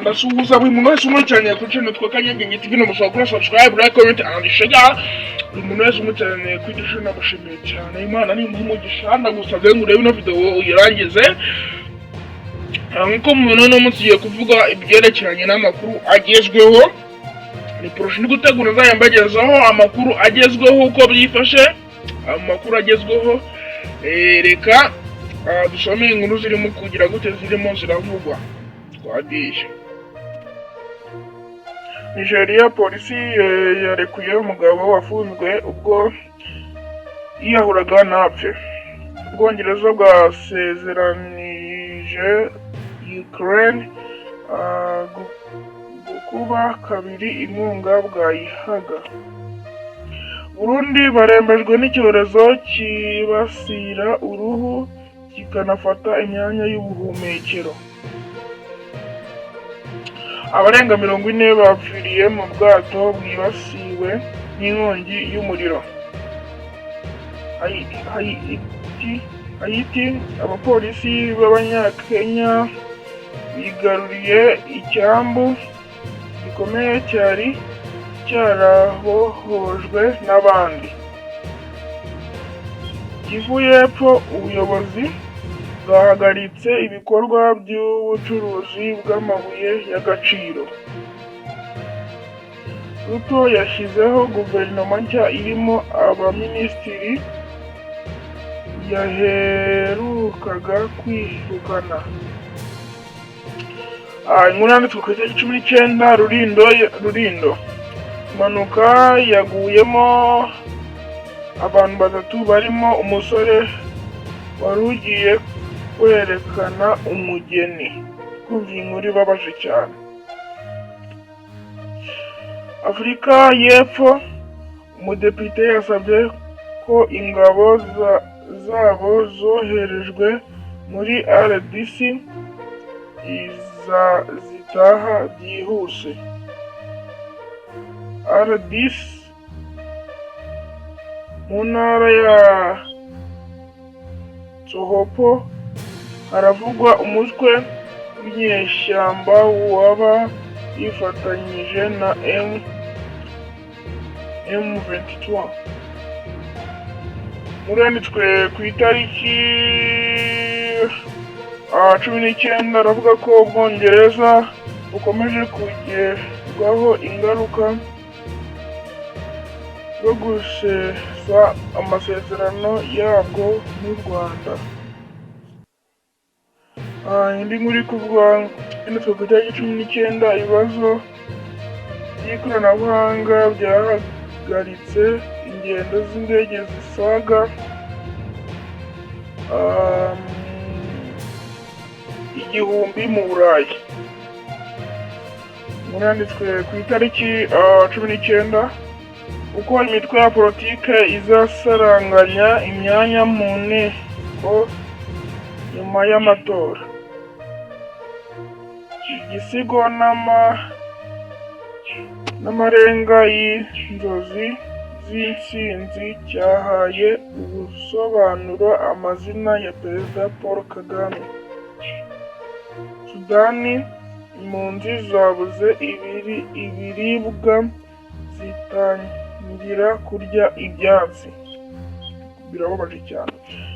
ndasuhuza buri muntu wese umucyaniye kuri channel twa Kanyabwenge TV, mushobora gukora subscribe, like, comment and share. Buri muntu wese umucyaniye kuri channel namushimiye cyane. Imana ni umugisha, ndagusabye ngo urebe ino video uyirangize. Nkuko mubona no munsi kuvuga ibyerekeranye n'amakuru agezweho. Ni projet ndi gutegura nzayambagezaho amakuru agezweho uko byifashe, amakuru agezweho. Reka dusome inkuru zirimo kugira gute zirimo ziravugwa. Twagiye. Nigeria polisi yarekuye umugabo wafunzwe ubwo yiyahuraga napfe. Ubwongereza bwasezeranije Ukraine gukuba kabiri inkunga bwayihaga. Burundi barembejwe n'icyorezo kibasira uruhu kikanafata imyanya y'ubuhumekero. Abarenga 40 bapfiriye mu bwato bwibasiwe n'inkongi y'umuriro. Haiti, abapolisi b'Abanyakenya bigaruriye icyambu gikomeye cyari cyarabohojwe n'abandi. Kivu y'Epfo, ubuyobozi bwahagaritse ibikorwa by'ubucuruzi bw'amabuye y'agaciro. Ruto yashyizeho guverinoma nshya irimo abaminisitiri yaherukaga kwirukana. Inkuru yanditswe ku itariki 19 Rulindo. Impanuka yaguyemo abantu 3 barimo umusore wari ugiye kwerekana umugeni. Kumva inkuru ibabaje cyane. Afurika y'Epfo, umudepite yasabye ko ingabo zabo zoherejwe muri RDC zitaha byihuse. RDC mu ntara ya Sohopo haravugwa umutwe w'inyeshyamba waba yifatanyije na M23. Muranditswe ku itariki 19 aravuga ko Ubwongereza bukomeje kugerwaho ingaruka zo gusesa amasezerano yabwo n'u Rwanda. Indi nkuru kuvuga yanditswe ku itariki 19, ibibazo by'ikoranabuhanga byahagaritse ingendo z'indege zisaga 1000 mu Burayi. Muranditswe ku itariki 19 uko imitwe ya politike izasaranganya imyanya mu nteko nyuma y'amatora. Igisigo n'amarenga y'inzozi z'intsinzi cyahaye ubusobanuro amazina ya Perezida Paul Kagame. Sudani, impunzi zabuze ibiribwa zitangira kurya ibyatsi. Birababaje cyane.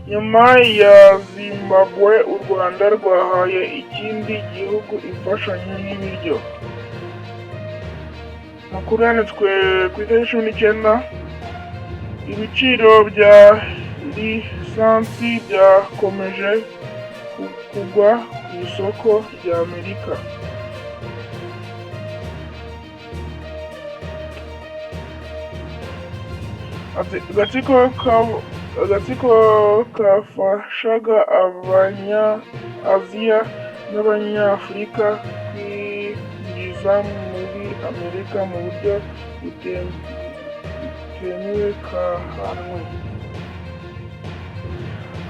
Nyuma ya Zimbabwe, u Rwanda rwahaye ikindi gihugu imfashanyo y'ibiryo. Amakuru yanditswe ku itariki 19, ibiciro bya lisansi byakomeje kugwa ku isoko rya Amerika. Agatsiko kafashaga Abanya-Aziya n'Abanyafurika kwinjiza muri Amerika mu buryo butemewe kahanwe.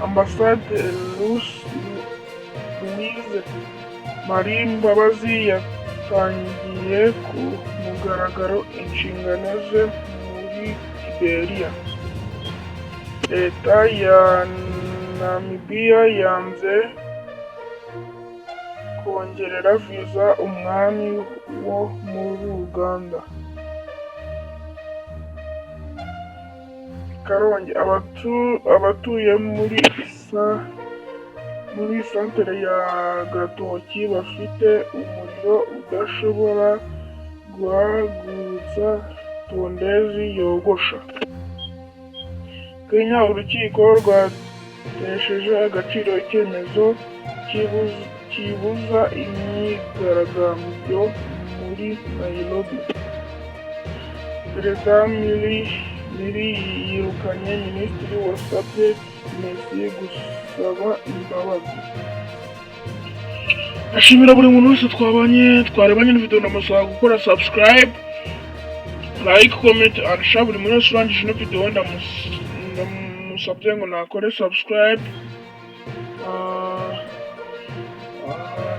Ambasade Louise Marie Mbabazi yatangiye ku mugaragaro inshingano ze muri Liberia. Leta ya Namibia yanze kongerera viza umwami wo muri Uganda. Karongi, abatuye muri santere ya Gatoki bafite umuriro udashobora guhagurutsa tondezi yogosha. Kenya, urukiko rwatesheje agaciro icyemezo kibuza imyigaragambyo muri Nairobi. Perezida Mili yirukanye minisitiri wasabye Messi gusaba imbabazi. Ashimira buri muntu wese twarebanye video ndamusaba gukora subscribe, like, comment and share. Buri muntu wese urangije ino video ndamusabye ngo nakore subscribe,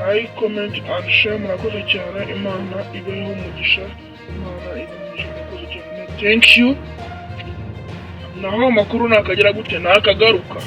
like, comment and share. Murakoze cyane, Imana ibeho umugisha, murakoze cyane, thank you. Naho amakuru nakagera gute nakagaruka.